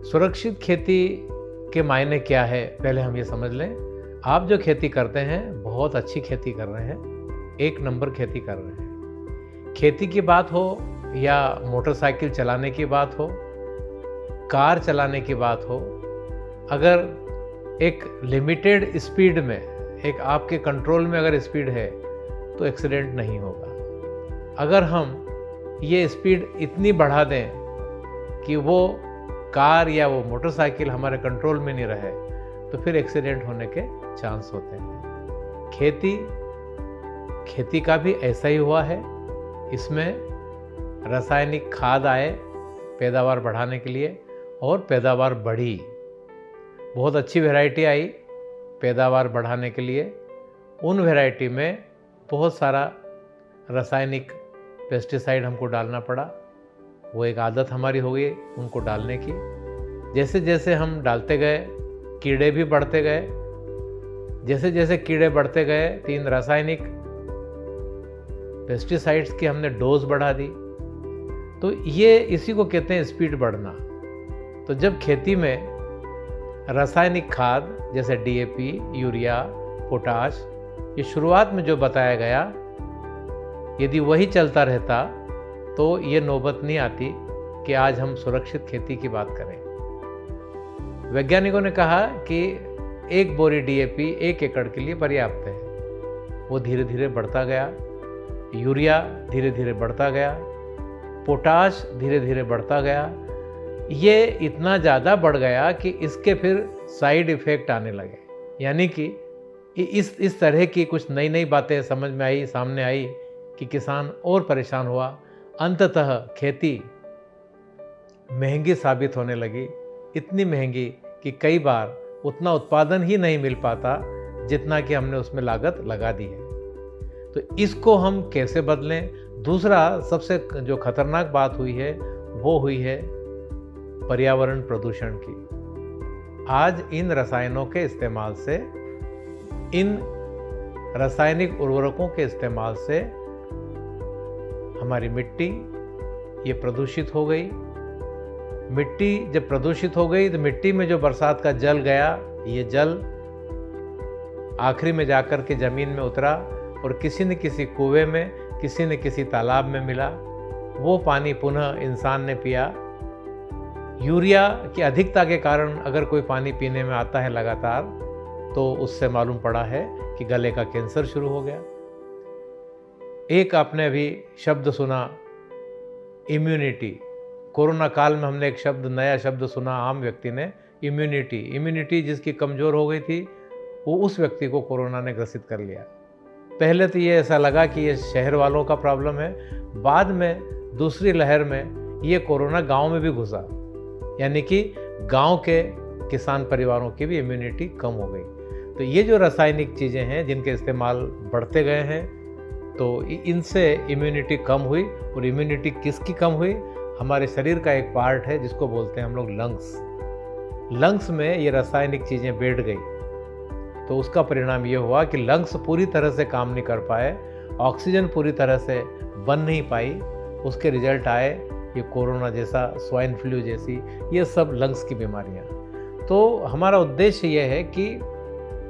सुरक्षित खेती के मायने क्या है, पहले हम ये समझ लें। आप जो खेती करते हैं बहुत अच्छी खेती कर रहे हैं, एक नंबर खेती कर रहे हैं। खेती की बात हो या मोटरसाइकिल चलाने की बात हो, कार चलाने की बात हो, अगर एक लिमिटेड स्पीड में, एक आपके कंट्रोल में अगर स्पीड है तो एक्सीडेंट नहीं होगा। अगर हम ये स्पीड इतनी बढ़ा दें कि वो कार या वो मोटरसाइकिल हमारे कंट्रोल में नहीं रहे तो फिर एक्सीडेंट होने के चांस होते हैं। खेती का भी ऐसा ही हुआ है। इसमें रासायनिक खाद आए पैदावार बढ़ाने के लिए और पैदावार बढ़ी। बहुत अच्छी वैरायटी आई पैदावार बढ़ाने के लिए। उन वैरायटी में बहुत सारा रासायनिक पेस्टिसाइड हमको डालना पड़ा। वो एक आदत हमारी हो गई उनको डालने की। जैसे जैसे हम डालते गए कीड़े भी बढ़ते गए। जैसे जैसे कीड़े बढ़ते गए 3 रासायनिक पेस्टिसाइड्स की हमने डोज बढ़ा दी। तो ये इसी को कहते हैं स्पीड बढ़ना। तो जब खेती में रासायनिक खाद जैसे डीएपी, यूरिया, पोटाश, ये शुरुआत में जो बताया गया, यदि वही चलता रहता तो ये नौबत नहीं आती कि आज हम सुरक्षित खेती की बात करें। वैज्ञानिकों ने कहा कि 1 बोरी डीएपी 1 एकड़ के लिए पर्याप्त है। वो धीरे धीरे बढ़ता गया, यूरिया धीरे धीरे बढ़ता गया, पोटाश धीरे धीरे बढ़ता गया। ये इतना ज़्यादा बढ़ गया कि इसके फिर साइड इफ़ेक्ट आने लगे। यानी कि इस तरह की कुछ नई नई बातें समझ में आई, सामने आई कि किसान और परेशान हुआ। अंततः खेती महंगी साबित होने लगी, इतनी महंगी कि कई बार उतना उत्पादन ही नहीं मिल पाता जितना कि हमने उसमें लागत लगा दी है। तो इसको हम कैसे बदलें? दूसरा सबसे जो खतरनाक बात हुई है वो हुई है पर्यावरण प्रदूषण की। आज इन रसायनों के इस्तेमाल से, इन रासायनिक उर्वरकों के इस्तेमाल से हमारी मिट्टी ये प्रदूषित हो गई। मिट्टी जब प्रदूषित हो गई तो मिट्टी में जो बरसात का जल गया, ये जल आखिरी में जाकर के ज़मीन में उतरा और किसी न किसी कुएं में, किसी न किसी तालाब में मिला। वो पानी पुनः इंसान ने पिया। यूरिया की अधिकता के कारण अगर कोई पानी पीने में आता है लगातार तो उससे मालूम पड़ा है कि गले का कैंसर शुरू हो गया। एक आपने अभी शब्द सुना, इम्यूनिटी। कोरोना काल में हमने एक शब्द, नया शब्द सुना आम व्यक्ति ने, इम्यूनिटी जिसकी कमज़ोर हो गई थी, वो उस व्यक्ति को कोरोना ने ग्रसित कर लिया। पहले तो ये ऐसा लगा कि ये शहर वालों का प्रॉब्लम है। बाद में दूसरी लहर में ये कोरोना गांव में भी घुसा, यानी कि गांव के किसान परिवारों की भी इम्यूनिटी कम हो गई। तो ये जो रासायनिक चीज़ें हैं जिनके इस्तेमाल बढ़ते गए हैं, तो इनसे इम्यूनिटी कम हुई। और इम्यूनिटी किसकी कम हुई? हमारे शरीर का एक पार्ट है जिसको बोलते हैं हम लोग लंग्स में ये रासायनिक चीज़ें बैठ गई। तो उसका परिणाम ये हुआ कि लंग्स पूरी तरह से काम नहीं कर पाए, ऑक्सीजन पूरी तरह से बन नहीं पाई। उसके रिजल्ट आए ये कोरोना जैसा, स्वाइन फ्लू जैसी, ये सब लंग्स की बीमारियाँ। तो हमारा उद्देश्य ये है कि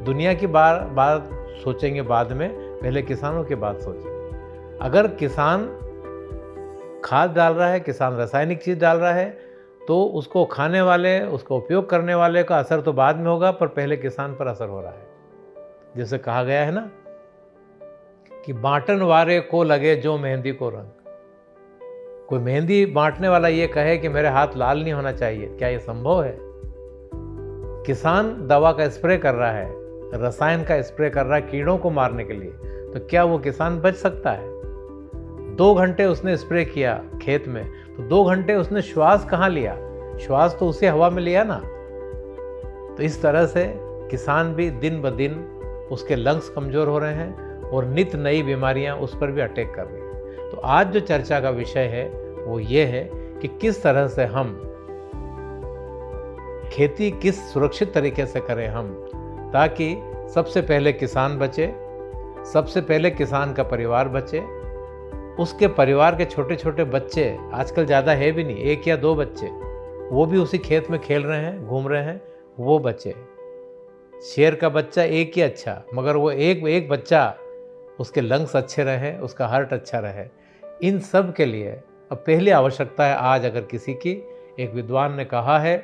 दुनिया की बात सोचेंगे बाद में, पहले किसानों की बात सोचें। अगर किसान खाद डाल रहा है, किसान रासायनिक चीज़ डाल रहा है, तो उसको खाने वाले, उसको उपयोग करने वाले का असर तो बाद में होगा, पर पहले किसान पर असर हो रहा है। जैसे कहा गया है ना कि बांटन वारे को लगे जो मेहंदी को रंग। कोई मेहंदी बांटने वाला ये कहे कि मेरे हाथ लाल नहीं होना चाहिए, क्या ये संभव है? किसान दवा का स्प्रे कर रहा है, रसायन का स्प्रे कर रहा है कीड़ों को मारने के लिए, तो क्या वो किसान बच सकता है? 2 घंटे उसने स्प्रे किया खेत में, तो 2 घंटे उसने श्वास कहाँ लिया? श्वास तो उसे हवा में लिया ना। तो इस तरह से किसान भी दिन ब दिन उसके लंग्स कमज़ोर हो रहे हैं और नित नई बीमारियां उस पर भी अटैक कर रही हैं। तो आज जो चर्चा का विषय है वो ये है कि किस तरह से हम खेती किस सुरक्षित तरीके से करें हम, ताकि सबसे पहले किसान बचे, सबसे पहले किसान का परिवार बचे, उसके परिवार के छोटे छोटे बच्चे, आजकल ज़्यादा है भी नहीं, 1 या 2 बच्चे, वो भी उसी खेत में खेल रहे हैं, घूम रहे हैं, वो बचे। शेर का बच्चा एक ही अच्छा, मगर वो एक बच्चा, उसके लंग्स अच्छे रहे, उसका हार्ट अच्छा रहे। इन सब के लिए अब पहली आवश्यकता है आज अगर किसी की, एक विद्वान ने कहा है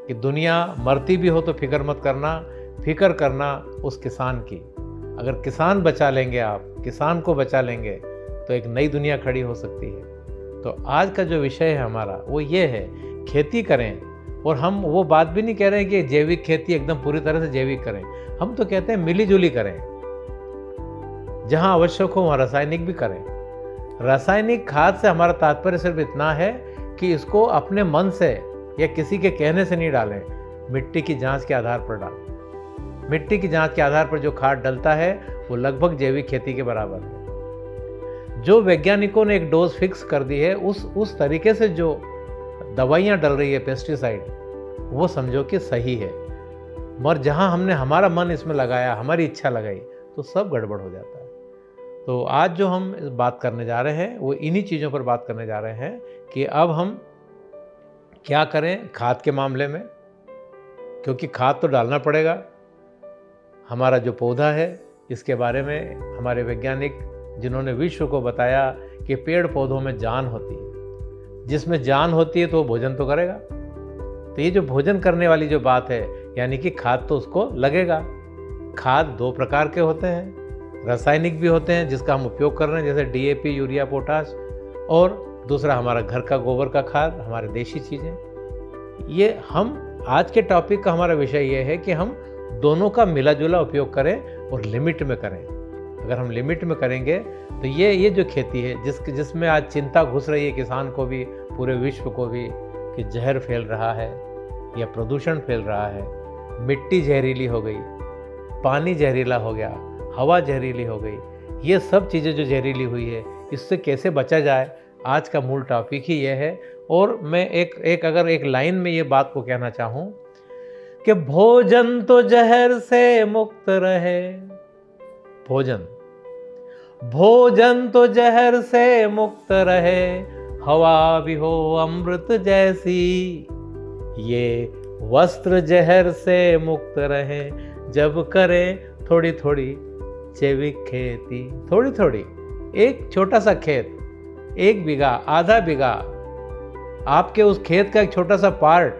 कि दुनिया मरती भी हो तो फिक्र मत करना, फिक्र करना उस किसान की। अगर किसान बचा लेंगे आप, किसान को बचा लेंगे तो एक नई दुनिया खड़ी हो सकती है। तो आज का जो विषय है हमारा वो ये है, खेती करें। और हम वो बात भी नहीं कह रहे हैं कि जैविक खेती एकदम पूरी तरह से जैविक करें, हम तो कहते हैं मिली जुली करें। जहाँ आवश्यक हो वहाँ रासायनिक भी करें। रासायनिक खाद से हमारा तात्पर्य सिर्फ इतना है कि इसको अपने मन से या किसी के कहने से नहीं डालें, मिट्टी की जांच के आधार पर डालें। मिट्टी की जांच के आधार पर जो खाद डलता है वो लगभग जैविक खेती के बराबर है। जो वैज्ञानिकों ने एक डोज फिक्स कर दी है, उस तरीके से जो दवाइयाँ डल रही है, पेस्टिसाइड, वो समझो कि सही है। मगर जहाँ हमने हमारा मन इसमें लगाया, हमारी इच्छा लगाई, तो सब गड़बड़ हो जाता है। तो आज जो हम बात करने जा रहे हैं वो इन्हीं चीज़ों पर बात करने जा रहे हैं कि अब हम क्या करें खाद के मामले में, क्योंकि खाद तो डालना पड़ेगा। हमारा जो पौधा है इसके बारे में हमारे वैज्ञानिक, जिन्होंने विश्व को बताया कि पेड़ पौधों में जान होती है, जिसमें जान होती है तो वो भोजन तो करेगा। तो ये जो भोजन करने वाली जो बात है, यानी कि खाद तो उसको लगेगा। खाद दो प्रकार के होते हैं, रासायनिक भी होते हैं जिसका हम उपयोग कर रहे हैं, जैसे डीएपी, यूरिया, पोटाश, और दूसरा हमारा घर का गोबर का खाद, हमारे देशी चीज़ें। ये हम आज के टॉपिक का हमारा विषय ये है कि हम दोनों का मिला जुला उपयोग करें और लिमिट में करें। अगर हम लिमिट में करेंगे तो ये जो खेती है जिसमें आज चिंता घुस रही है किसान को भी, पूरे विश्व को भी, कि जहर फैल रहा है या प्रदूषण फैल रहा है, मिट्टी जहरीली हो गई, पानी जहरीला हो गया, हवा जहरीली हो गई, ये सब चीज़ें जो जहरीली हुई है, इससे कैसे बचा जाए, आज का मूल टॉपिक ही ये है। और मैं अगर एक लाइन में ये बात को कहना चाहूँ कि भोजन तो जहर से मुक्त रहे, भोजन तो जहर से मुक्त रहे, हवा भी हो अमृत जैसी, ये वस्त्र जहर से मुक्त रहे, जब करें थोड़ी थोड़ी जैविक खेती। थोड़ी थोड़ी, एक छोटा सा खेत, 1 बीघा, आधा बीघा, आपके उस खेत का एक छोटा सा पार्ट,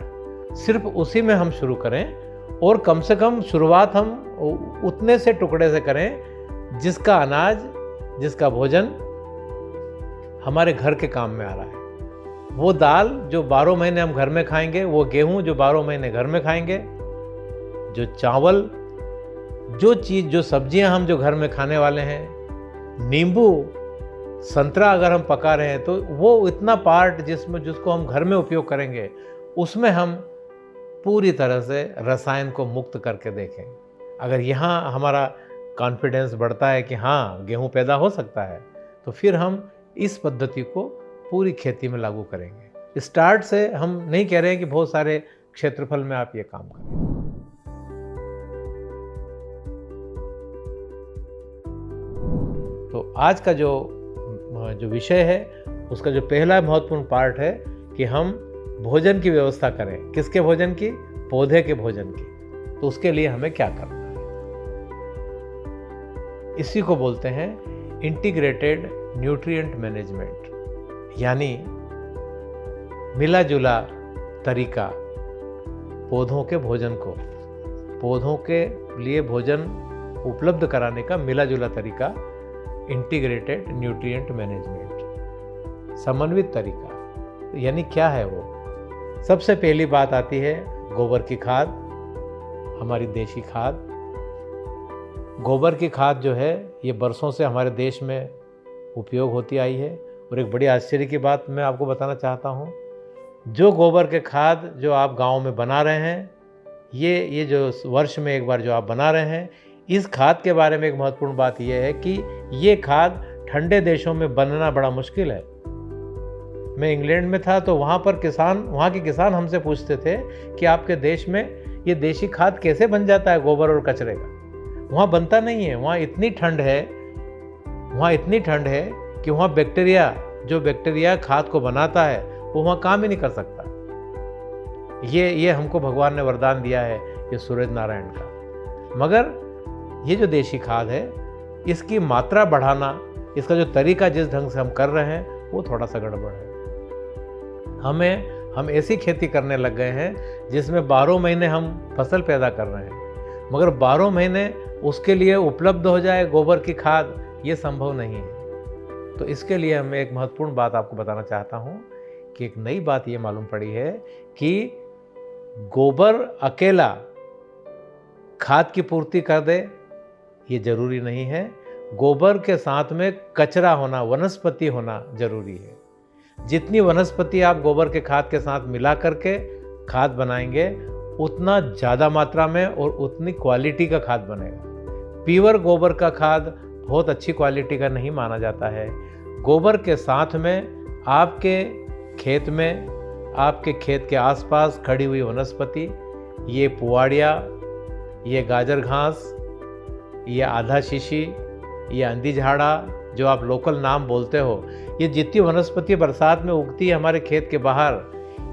सिर्फ उसी में हम शुरू करें। और कम से कम शुरुआत हम उतने से टुकड़े से करें जिसका अनाज, जिसका भोजन हमारे घर के काम में आ रहा है। वो दाल जो 12 महीने हम घर में खाएंगे, वो गेहूं जो 12 महीने घर में खाएंगे, जो चावल, जो सब्जियां हम जो घर में खाने वाले हैं, नींबू, संतरा अगर हम पका रहे हैं, तो वो इतना पार्ट जिसको हम घर में उपयोग करेंगे, उसमें हम पूरी तरह से रसायन को मुक्त करके देखें। अगर यहाँ हमारा कॉन्फिडेंस बढ़ता है कि हाँ गेहूँ पैदा हो सकता है, तो फिर हम इस पद्धति को पूरी खेती में लागू करेंगे। स्टार्ट से हम नहीं कह रहे हैं कि बहुत सारे क्षेत्रफल में आप ये काम करें। तो आज का जो विषय है उसका जो पहला महत्वपूर्ण पार्ट है कि हम भोजन की व्यवस्था करें। किसके भोजन की? पौधे के भोजन की। तो उसके लिए हमें क्या करना है, इसी को बोलते हैं इंटीग्रेटेड न्यूट्रिएंट मैनेजमेंट, यानी मिला जुला तरीका पौधों के भोजन को, पौधों के लिए भोजन उपलब्ध कराने का मिला जुला तरीका, इंटीग्रेटेड न्यूट्रिएंट मैनेजमेंट, समन्वित तरीका। यानी क्या है वो? सबसे पहली बात आती है गोबर की खाद, हमारी देशी खाद। गोबर की खाद जो है ये बरसों से हमारे देश में उपयोग होती आई है। और एक बड़ी आश्चर्य की बात मैं आपको बताना चाहता हूँ, जो गोबर के खाद जो आप गांव में बना रहे हैं, ये जो वर्ष में एक बार जो आप बना रहे हैं, इस खाद के बारे में एक महत्वपूर्ण बात यह है कि ये खाद ठंडे देशों में बनना बड़ा मुश्किल है। मैं इंग्लैंड में था तो वहाँ के किसान हमसे पूछते थे कि आपके देश में ये देशी खाद कैसे बन जाता है गोबर और कचरे का? वहाँ बनता नहीं है, वहाँ इतनी ठंड है कि वहाँ बैक्टीरिया खाद को बनाता है वो वहाँ काम ही नहीं कर सकता। ये हमको भगवान ने वरदान दिया है, ये सूरज नारायण का। मगर ये जो देशी खाद है, इसकी मात्रा बढ़ाना, इसका जो तरीका जिस ढंग से हम कर रहे हैं वो थोड़ा सा गड़बड़ है। हम ऐसी खेती करने लग गए हैं जिसमें 12 महीने हम फसल पैदा कर रहे हैं, मगर 12 महीने उसके लिए उपलब्ध हो जाए गोबर की खाद, ये संभव नहीं है। तो इसके लिए मैं एक महत्वपूर्ण बात आपको बताना चाहता हूँ कि एक नई बात ये मालूम पड़ी है कि गोबर अकेला खाद की पूर्ति कर दे, ये जरूरी नहीं है। गोबर के साथ में कचरा होना, वनस्पति होना जरूरी है। जितनी वनस्पति आप गोबर के खाद के साथ मिला करके खाद बनाएंगे, उतना ज़्यादा मात्रा में और उतनी क्वालिटी का खाद बनेगा। प्योर गोबर का खाद बहुत अच्छी क्वालिटी का नहीं माना जाता है। गोबर के साथ में आपके खेत में, आपके खेत के आसपास खड़ी हुई वनस्पति, ये पुआड़िया, ये गाजर घास, ये आधा शीशी, ये अंधी झाड़ा, जो आप लोकल नाम बोलते हो, ये जितनी वनस्पति बरसात में उगती है हमारे खेत के बाहर,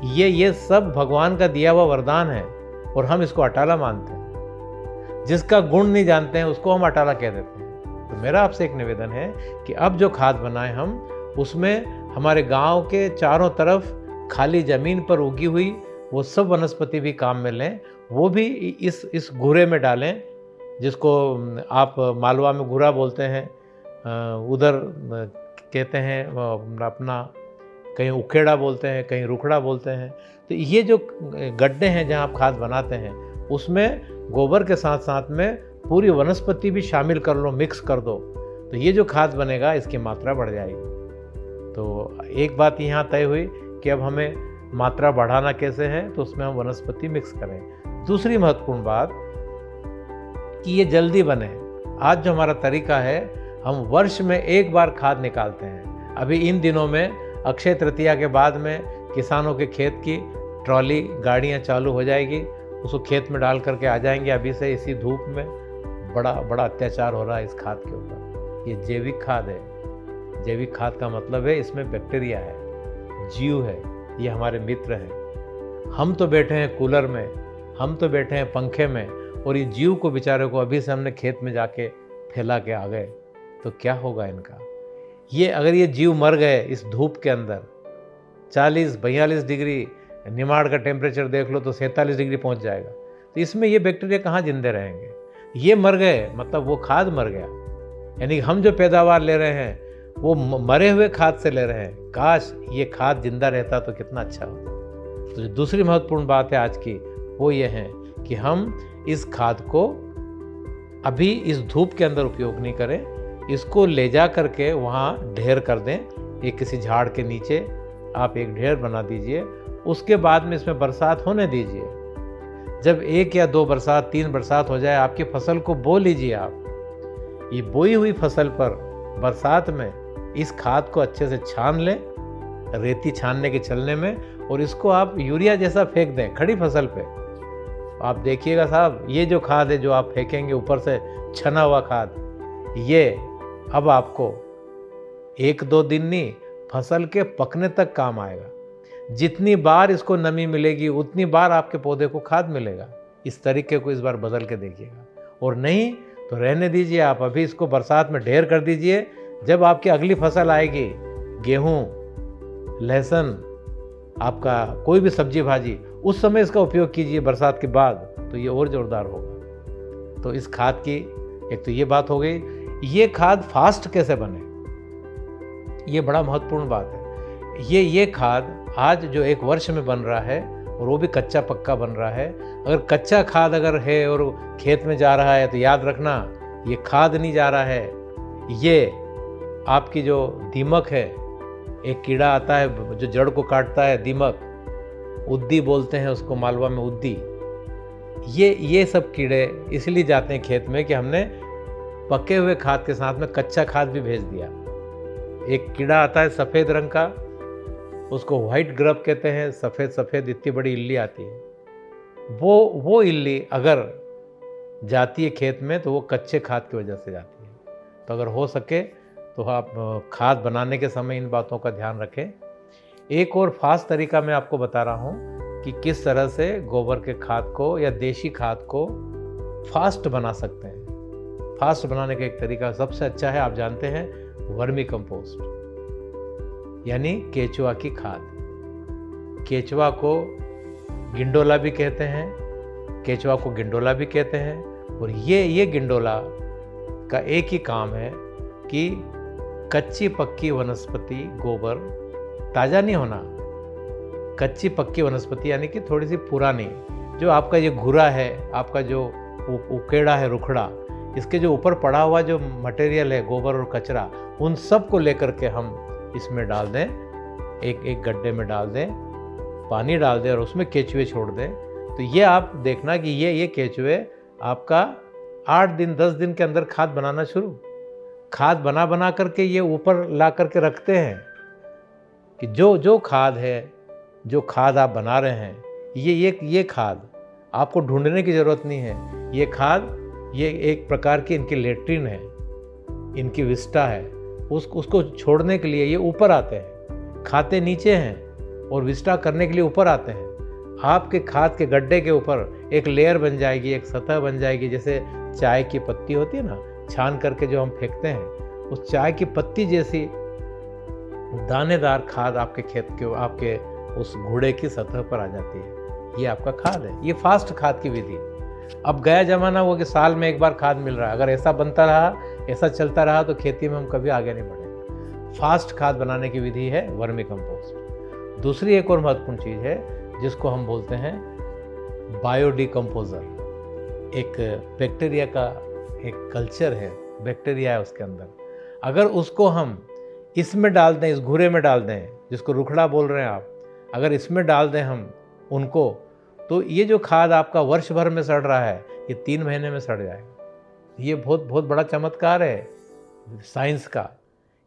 ये सब भगवान का दिया हुआ वरदान है और हम इसको अटाला मानते हैं। जिसका गुण नहीं जानते हैं उसको हम अटाला कह देते हैं। तो मेरा आपसे एक निवेदन है कि अब जो खाद बनाए हम, उसमें हमारे गांव के चारों तरफ खाली ज़मीन पर उगी हुई वो सब वनस्पति भी काम में लें, वो भी इस घूरे में डालें, जिसको आप मालवा में घूरा बोलते हैं, उधर कहते हैं अपना, कहीं उखेड़ा बोलते हैं, कहीं रुखड़ा बोलते हैं। तो ये जो गड्ढे हैं जहाँ आप खाद बनाते हैं, उसमें गोबर के साथ साथ में पूरी वनस्पति भी शामिल कर लो, मिक्स कर दो, तो ये जो खाद बनेगा इसकी मात्रा बढ़ जाएगी। तो एक बात यहाँ तय हुई कि अब हमें मात्रा बढ़ाना कैसे है, तो उसमें हम वनस्पति मिक्स करें। दूसरी महत्वपूर्ण बात कि ये जल्दी बने। आज जो हमारा तरीका है, हम वर्ष में एक बार खाद निकालते हैं। अभी इन दिनों में अक्षय तृतीया के बाद में किसानों के खेत की ट्रॉली गाड़ियां चालू हो जाएगी, उसको खेत में डाल करके आ जाएंगे। अभी से इसी धूप में बड़ा अत्याचार हो रहा है इस खाद के ऊपर। ये जैविक खाद है। जैविक खाद का मतलब है इसमें बैक्टीरिया है, जीव है, ये हमारे मित्र हैं। हम तो बैठे हैं कूलर में, हम तो बैठे हैं पंखे में, और ये जीव को बेचारे को अभी से हमने खेत में जाके फैला के आ गए, तो क्या होगा इनका। ये अगर ये जीव मर गए इस धूप के अंदर, 40-42 डिग्री निमाड़ का टेम्परेचर देख लो तो 47 डिग्री पहुंच जाएगा, तो इसमें ये बैक्टीरिया कहाँ जिंदे रहेंगे। ये मर गए मतलब वो खाद मर गया, यानी हम जो पैदावार ले रहे हैं वो मरे हुए खाद से ले रहे हैं। काश ये खाद जिंदा रहता तो कितना अच्छा होता। तो जो दूसरी महत्वपूर्ण बात है आज की, वो ये है कि हम इस खाद को अभी इस धूप के अंदर उपयोग नहीं करें, इसको ले जा करके वहाँ ढेर कर दें। एक किसी झाड़ के नीचे आप एक ढेर बना दीजिए, उसके बाद में इसमें बरसात होने दीजिए। जब 1 या 2 बरसात, 3 बरसात हो जाए, आपकी फसल को बो लीजिए। आप ये बोई हुई फसल पर बरसात में इस खाद को अच्छे से छान लें, रेती छानने के चलने में, और इसको आप यूरिया जैसा फेंक दें खड़ी फसल पे। आप देखिएगा साहब, ये जो खाद है जो आप फेंकेंगे ऊपर से छना हुआ खाद, ये अब आपको 1-2 दिन नहीं, फसल के पकने तक काम आएगा। जितनी बार इसको नमी मिलेगी उतनी बार आपके पौधे को खाद मिलेगा। इस तरीके को इस बार बदल के देखिएगा, और नहीं तो रहने दीजिए। आप अभी इसको बरसात में ढेर कर दीजिए। जब आपकी अगली फसल आएगी, गेहूँ, लहसुन, आपका कोई भी सब्जी भाजी, उस समय इसका उपयोग कीजिए बरसात के बाद, तो ये और ज़ोरदार होगा। तो इस खाद की एक तो ये बात हो गई। ये खाद फास्ट कैसे बने, ये बड़ा महत्वपूर्ण बात है। ये खाद आज जो 1 वर्ष में बन रहा है, और वो भी कच्चा पक्का बन रहा है। अगर कच्चा खाद अगर है और खेत में जा रहा है, तो याद रखना ये खाद नहीं जा रहा है, ये आपकी जो दीमक है, एक कीड़ा आता है जो जड़ को काटता है, दीमक, उद्दी बोलते हैं उसको मालवा में, उद्दी। ये सब कीड़े इसलिए जाते हैं खेत में कि हमने पके हुए खाद के साथ में कच्चा खाद भी भेज दिया। एक कीड़ा आता है सफ़ेद रंग का, उसको व्हाइट ग्रब कहते हैं। सफ़ेद इतनी बड़ी इल्ली आती है। वो इल्ली अगर जाती है खेत में, तो वो कच्चे खाद की वजह से जाती है। तो अगर हो सके तो आप खाद बनाने के समय इन बातों का ध्यान रखें। एक और फास्ट तरीका मैं आपको बता रहा हूँ कि किस तरह से गोबर के खाद को या देशी खाद को फास्ट बना सकते हैं। फास्ट बनाने का एक तरीका सबसे अच्छा है, आप जानते हैं, वर्मी कंपोस्ट यानी केचुआ की खाद। केचुआ को गिंडोला भी कहते हैं, केचुआ को गिंडोला भी कहते हैं। और ये गिंडोला का एक ही काम है कि कच्ची पक्की वनस्पति गोबर, ताज़ा नहीं होना, कच्ची पक्की वनस्पति यानी कि थोड़ी सी पुरानी, जो आपका ये घुरा है, आपका जो उकेड़ा है, रुखड़ा, इसके जो ऊपर पड़ा हुआ जो मटेरियल है, गोबर और कचरा, उन सब को लेकर के हम इसमें डाल दें, एक गड्ढे में डाल दें, पानी डाल दें और उसमें केचुए छोड़ दें। तो ये आप देखना कि ये केचुए आपका 8 दिन 10 दिन के अंदर खाद बनाना शुरू, खाद बना करके ये ऊपर ला करके रखते हैं कि जो खाद है, जो खाद आप बना रहे हैं, ये खाद आपको ढूंढने की ज़रूरत नहीं है। ये खाद, ये एक प्रकार की इनकी लेट्रिन है, इनकी विस्टा है, उसको छोड़ने के लिए ये ऊपर आते हैं, खाते नीचे हैं और विस्टा करने के लिए ऊपर आते हैं। आपके खाद के गड्ढे के ऊपर एक लेयर बन जाएगी, एक सतह बन जाएगी, जैसे चाय की पत्ती होती है ना, छान करके जो हम फेंकते हैं, उस चाय की पत्ती जैसी दानेदार खाद आपके खेत के, आपके उस घुड़े की सतह पर आ जाती है। ये आपका खाद है, ये फास्ट खाद की विधि। अब गया जमाना वो कि साल में एक बार खाद मिल रहा है, अगर ऐसा बनता रहा, ऐसा चलता रहा तो खेती में हम कभी आगे नहीं बढ़ेंगे। फास्ट खाद बनाने की विधि है वर्मी कंपोस्ट। दूसरी एक और महत्वपूर्ण चीज़ है जिसको हम बोलते हैं बायोडिकम्पोजर। एक बैक्टीरिया का एक कल्चर है, बैक्टीरिया है उसके अंदर। अगर उसको हम इसमें डाल दें, इस घुरे में डाल दें, जिसको रुखड़ा बोल रहे हैं आप, अगर इसमें डाल दें हम उनको, तो ये जो खाद आपका वर्ष भर में सड़ रहा है, ये 3 महीने में सड़ जाएगा। ये बहुत बड़ा चमत्कार है साइंस का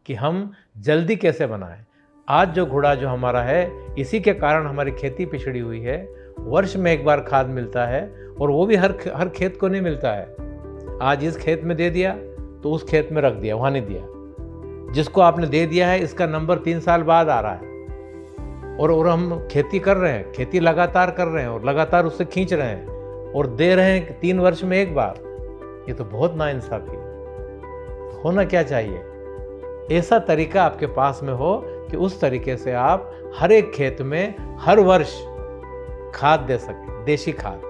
कि हम जल्दी कैसे बनाएं। आज जो घोड़ा जो हमारा है, इसी के कारण हमारी खेती पिछड़ी हुई है। वर्ष में एक बार खाद मिलता है और वो भी हर खेत को नहीं मिलता है। आज इस खेत में दे दिया तो उस खेत में रख दिया, वहाँ नहीं दिया। जिसको आपने दे दिया है इसका नंबर 3 साल बाद आ रहा है और हम खेती कर रहे हैं, खेती लगातार कर रहे हैं और लगातार उससे खींच रहे हैं और दे रहे हैं 3 वर्ष में एक बार। ये तो बहुत नाइंसाफी है। होना क्या चाहिए, ऐसा तरीका आपके पास में हो कि उस तरीके से आप हर एक खेत में हर वर्ष खाद दे सकें, देशी खाद।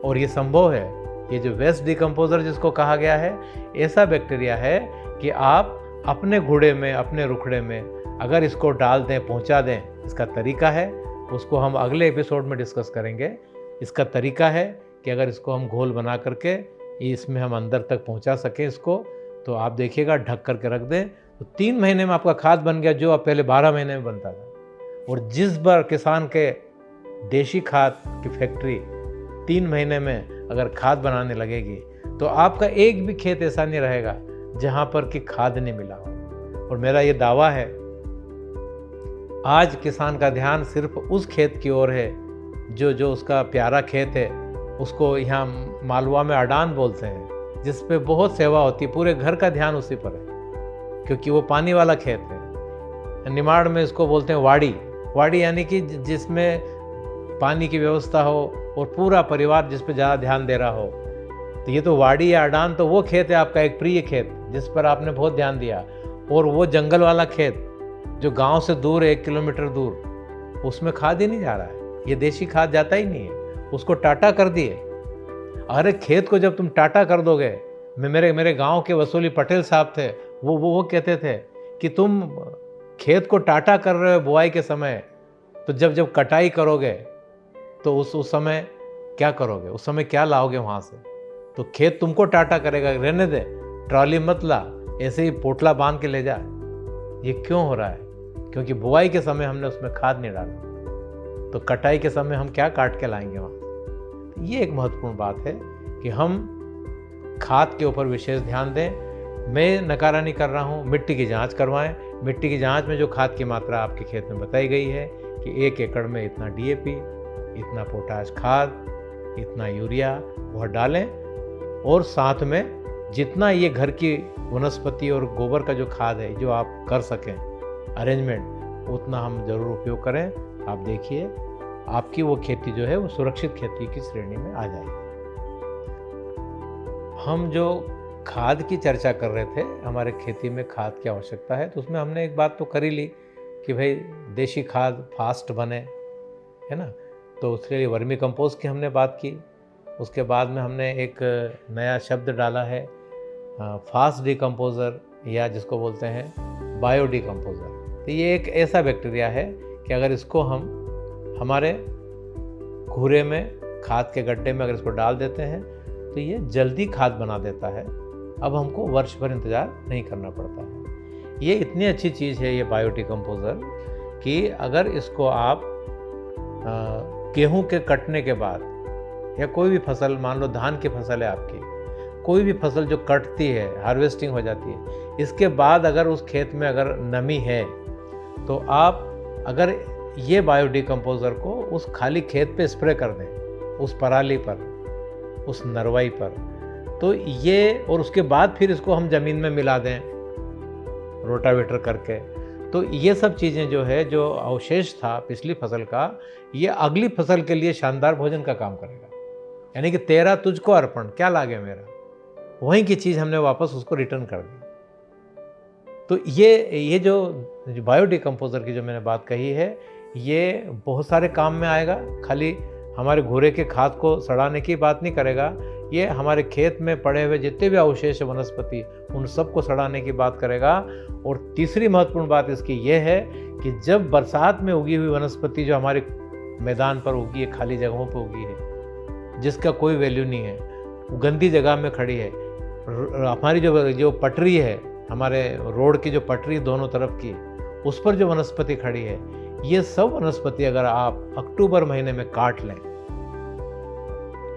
और ये संभव है। ये जो वेस्ट डिकम्पोजर जिसको कहा गया है, ऐसा बैक्टीरिया है कि आप अपने घुड़े में, अपने रुखड़े में अगर इसको डाल दें, पहुंचा दें, इसका तरीका है, उसको हम अगले एपिसोड में डिस्कस करेंगे। इसका तरीका है कि अगर इसको हम घोल बना करके इसमें हम अंदर तक पहुंचा सकें इसको, तो आप देखिएगा ढक करके रख दें तो 3 महीने में आपका खाद बन गया, जो अब पहले 12 महीने में बनता था। और जिस बार किसान के देशी खाद की फैक्ट्री 3 महीने में अगर खाद बनाने लगेगी, तो आपका एक भी खेत ऐसा नहीं रहेगा जहाँ पर कि खाद नहीं मिला हो। और मेरा ये दावा है, आज किसान का ध्यान सिर्फ उस खेत की ओर है जो उसका प्यारा खेत है, उसको यहाँ मालवा में अडान बोलते हैं, जिस पे बहुत सेवा होती है, पूरे घर का ध्यान उसी पर है क्योंकि वो पानी वाला खेत है। निमाड़ में इसको बोलते हैं वाड़ी। वाड़ी यानी कि जिसमें पानी की व्यवस्था हो और पूरा परिवार जिस पे ज़्यादा ध्यान दे रहा हो। तो ये तो वाड़ी या अडान तो वो खेत है आपका, एक प्रिय खेत जिस पर आपने बहुत ध्यान दिया। और वो जंगल वाला खेत जो गांव से दूर है, 1 किलोमीटर दूर, उसमें खाद ही नहीं जा रहा है, ये देशी खाद जाता ही नहीं है, उसको टाटा कर दिए। अरे खेत को जब तुम टाटा कर दोगे, मेरे गांव के वसूली पटेल साहब थे, वो कहते थे कि तुम खेत को टाटा कर रहे हो बुआई के समय, तो जब कटाई करोगे तो उस समय क्या करोगे, उस समय क्या लाओगे वहाँ से? तो खेत तुमको टाटा करेगा, रहने दे, ट्रॉली मत ला, ऐसे ही पोटला बांध के ले जा। ये क्यों हो रहा है? क्योंकि बुआई के समय हमने उसमें खाद नहीं डाला, तो कटाई के समय हम क्या काट के लाएंगे वहाँ? तो ये एक महत्वपूर्ण बात है कि हम खाद के ऊपर विशेष ध्यान दें। मैं नकारा नहीं कर रहा हूँ, मिट्टी की जांच करवाएं। मिट्टी की जांच में जो खाद की मात्रा आपके खेत में बताई गई है कि 1 एकड़ में इतना DAP, इतना पोटाश खाद, इतना यूरिया, वह डालें। और साथ में जितना ये घर की वनस्पति और गोबर का जो खाद है, जो आप कर सकें अरेंजमेंट, उतना हम ज़रूर उपयोग करें। आप देखिए आपकी वो खेती जो है वो सुरक्षित खेती की श्रेणी में आ जाएगी। हम जो खाद की चर्चा कर रहे थे, हमारे खेती में खाद की आवश्यकता है, तो उसमें हमने एक बात तो कर ही ली कि भाई देशी खाद फास्ट बने, है ना। तो उसके लिए वर्मी कंपोस्ट की हमने बात की। उसके बाद में हमने एक नया शब्द डाला है फास्ट डिकम्पोज़र, या जिसको बोलते हैं बायो डिकम्पोज़र। तो ये एक ऐसा बैक्टीरिया है कि अगर इसको हम हमारे घूरे में, खाद के गड्ढे में अगर इसको डाल देते हैं तो ये जल्दी खाद बना देता है। अब हमको वर्ष भर इंतज़ार नहीं करना पड़ता है। ये इतनी अच्छी चीज़ है ये बायो डिकम्पोज़र कि अगर इसको आप गेहूं के कटने के बाद, या कोई भी फसल, मान लो धान की फसल है आपकी, कोई भी फसल जो कटती है, हार्वेस्टिंग हो जाती है, इसके बाद अगर उस खेत में अगर नमी है तो आप अगर ये बायो डिकम्पोज़र को उस खाली खेत पे स्प्रे कर दें, उस पराली पर, उस नरवाई पर, तो ये, और उसके बाद फिर इसको हम ज़मीन में मिला दें रोटावेटर करके, तो ये सब चीज़ें जो है, जो अवशेष था पिछली फसल का, ये अगली फसल के लिए शानदार भोजन का काम करेगा। यानी कि तेरा तुझको अर्पण, क्या लागे मेरा, वहीं की चीज़ हमने वापस उसको रिटर्न कर दी। तो ये जो बायो डिकम्पोज़र की जो मैंने बात कही है, ये बहुत सारे काम में आएगा। खाली हमारे घूरे के खाद को सड़ाने की बात नहीं करेगा, ये हमारे खेत में पड़े हुए जितने भी अवशेष वनस्पति, उन सबको सड़ाने की बात करेगा। और तीसरी महत्वपूर्ण बात इसकी ये है कि जब बरसात में उगी हुई वनस्पति जो हमारे मैदान पर उगी है, खाली जगहों पर उगी है, जिसका कोई वैल्यू नहीं है, गंदी जगह में खड़ी है, हमारी जो पटरी है, हमारे रोड की जो पटरी दोनों तरफ की, उस पर जो वनस्पति खड़ी है, ये सब वनस्पति अगर आप अक्टूबर महीने में काट लें,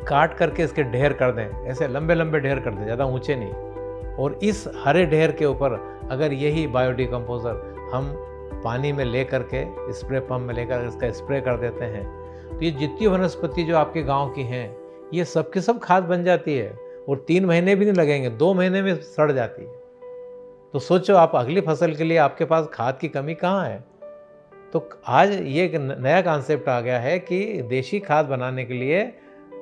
काट करके इसके ढेर कर दें, ऐसे लंबे लंबे ढेर कर दें, ज़्यादा ऊंचे नहीं, और इस हरे ढेर के ऊपर अगर यही बायो डिकम्पोज़र हम पानी में ले करके, स्प्रे पंप में लेकर इसका स्प्रे कर देते हैं, तो ये जितनी वनस्पति जो आपके गांव की हैं, ये सब की सब खाद बन जाती है, और 3 महीने भी नहीं लगेंगे, 2 महीने में सड़ जाती है। तो सोचो आप अगली फसल के लिए आपके पास खाद की कमी कहाँ है। तो आज ये एक नया कॉन्सेप्ट आ गया है कि देशी खाद बनाने के लिए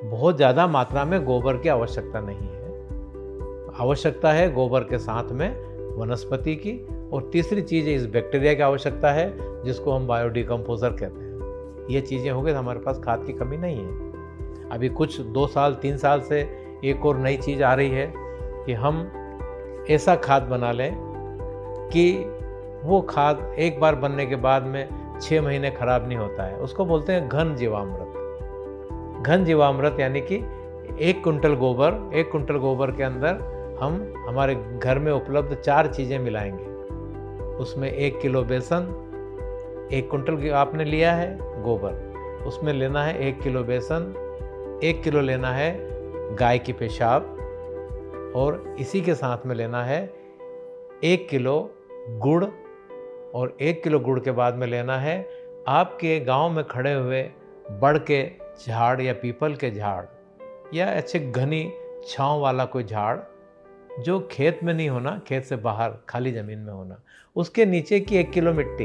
बहुत ज़्यादा मात्रा में गोबर की आवश्यकता नहीं है, आवश्यकता है गोबर के साथ में वनस्पति की, और तीसरी चीज़ इस बैक्टीरिया की आवश्यकता है, जिसको हम बायो डिकम्पोज़र कहते हैं। ये चीज़ें हो गई तो हमारे पास खाद की कमी नहीं है। अभी कुछ 2 साल 3 साल से एक और नई चीज़ आ रही है कि हम ऐसा खाद बना लें कि वो खाद एक बार बनने के बाद में 6 महीने खराब नहीं होता है। उसको बोलते हैं घन जीवामृत। घन जीवामृत यानी कि 1 कुंटल गोबर के अंदर हम हमारे घर में उपलब्ध 4 चीज़ें मिलाएंगे। उसमें 1 किलो बेसन, 1 कुंटल आपने लिया है गोबर, उसमें लेना है 1 किलो बेसन, 1 किलो लेना है गाय की पेशाब, और इसी के साथ में लेना है 1 किलो गुड़, और 1 किलो गुड़ के बाद में लेना है आपके गांव में खड़े हुए बड़ के झाड़ या पीपल के झाड़, या अच्छे घनी छांव वाला कोई झाड़ जो खेत में नहीं होना, खेत से बाहर खाली ज़मीन में होना, उसके नीचे की 1 किलो मिट्टी।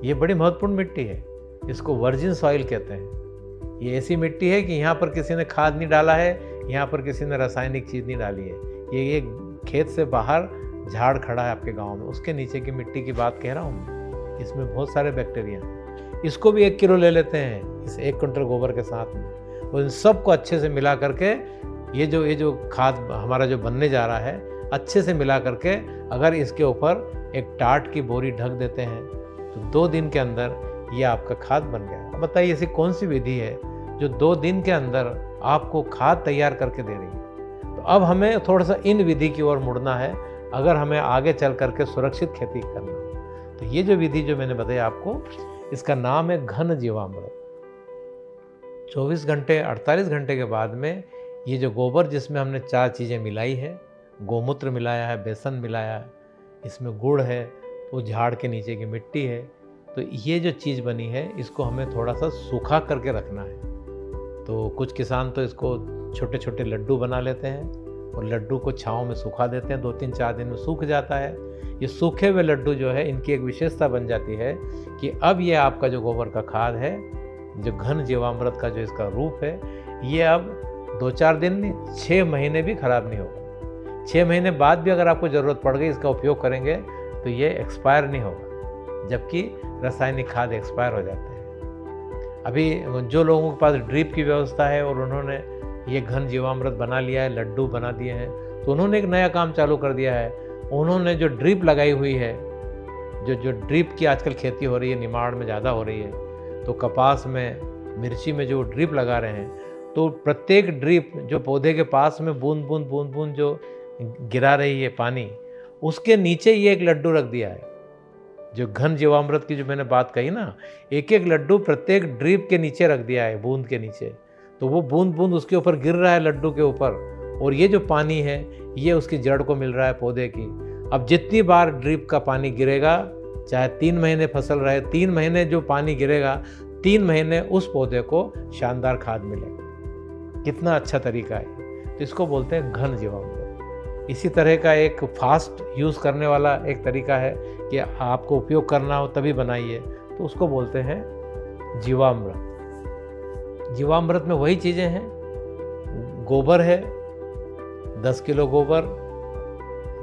ये बड़ी महत्वपूर्ण मिट्टी है, इसको वर्जिन सॉइल कहते हैं। ये ऐसी मिट्टी है कि यहाँ पर किसी ने खाद नहीं डाला है, यहाँ पर किसी ने रासायनिक चीज़ नहीं डाली है, ये खेत से बाहर झाड़ खड़ा है आपके गांव में, उसके नीचे की मिट्टी की बात कह रहा हूँ मैं। इसमें बहुत सारे बैक्टीरिया हैं। इसको भी 1 किलो ले लेते हैं इस 1 कुंटल गोबर के साथ में, और इन सबको अच्छे से मिला करके ये जो खाद हमारा जो बनने जा रहा है, अच्छे से मिला करके अगर इसके ऊपर एक टाट की बोरी ढक देते हैं तो 2 दिन के अंदर ये आपका खाद बन गया। अब बताइए ऐसी कौन सी विधि है जो 2 दिन के अंदर आपको खाद तैयार करके दे रही है। तो अब हमें थोड़ा सा इन विधि की ओर मुड़ना है अगर हमें आगे चल करके सुरक्षित खेती करना हो। तो ये जो विधि जो मैंने बताया आपको, इसका नाम है घन जीवामृत। 24 घंटे 48 घंटे के बाद में ये जो गोबर जिसमें हमने 4 चीज़ें मिलाई है, गोमूत्र मिलाया है, बेसन मिलाया है, इसमें गुड़ है, तो झाड़ के नीचे की मिट्टी है, तो ये जो चीज़ बनी है इसको हमें थोड़ा सा सूखा करके रखना है। तो कुछ किसान तो इसको छोटे छोटे लड्डू बना लेते हैं, और लड्डू को छाँव में सुखा देते हैं, 2-3-4 दिन में सूख जाता है। ये सूखे हुए लड्डू जो है, इनकी एक विशेषता बन जाती है कि अब ये आपका जो गोबर का खाद है, जो घन जीवामृत का जो इसका रूप है, ये अब 2-4 दिन नहीं, 6 महीने भी खराब नहीं होगा। 6 महीने बाद भी अगर आपको ज़रूरत पड़ गई, इसका उपयोग करेंगे तो ये एक्सपायर नहीं होगा, जबकि रासायनिक खाद एक्सपायर हो जाते हैं। अभी जो लोगों के पास ड्रिप की व्यवस्था है और उन्होंने ये घन जीवामृत बना लिया है, लड्डू बना दिए हैं, तो उन्होंने एक नया काम चालू कर दिया है। उन्होंने जो ड्रिप लगाई हुई है, जो ड्रिप की आजकल खेती हो रही है, निमाड़ में ज़्यादा हो रही है, तो कपास में, मिर्ची में जो ड्रिप लगा रहे हैं, तो प्रत्येक ड्रिप जो पौधे के पास में बूंद बूंद जो गिरा रही है पानी, उसके नीचे ये एक लड्डू रख दिया है। जो घन जीवामृत की जो मैंने बात कही ना, एक एक लड्डू प्रत्येक ड्रिप के नीचे रख दिया है, बूंद के नीचे। तो वो बूंद उसके ऊपर गिर रहा है लड्डू के ऊपर, और ये जो पानी है ये उसकी जड़ को मिल रहा है, पौधे की। अब जितनी बार ड्रिप का पानी गिरेगा, चाहे 3 महीने फसल रहे, 3 महीने जो पानी गिरेगा, 3 महीने उस पौधे को शानदार खाद मिलेगा। कितना अच्छा तरीका है। तो इसको बोलते हैं घन जीवामृत। इसी तरह का एक फास्ट यूज़ करने वाला एक तरीका है कि आपको उपयोग करना हो तभी बनाइए, तो उसको बोलते हैं जीवामृत। जीवामृत में वही चीज़ें हैं, गोबर है, 10 किलो गोबर,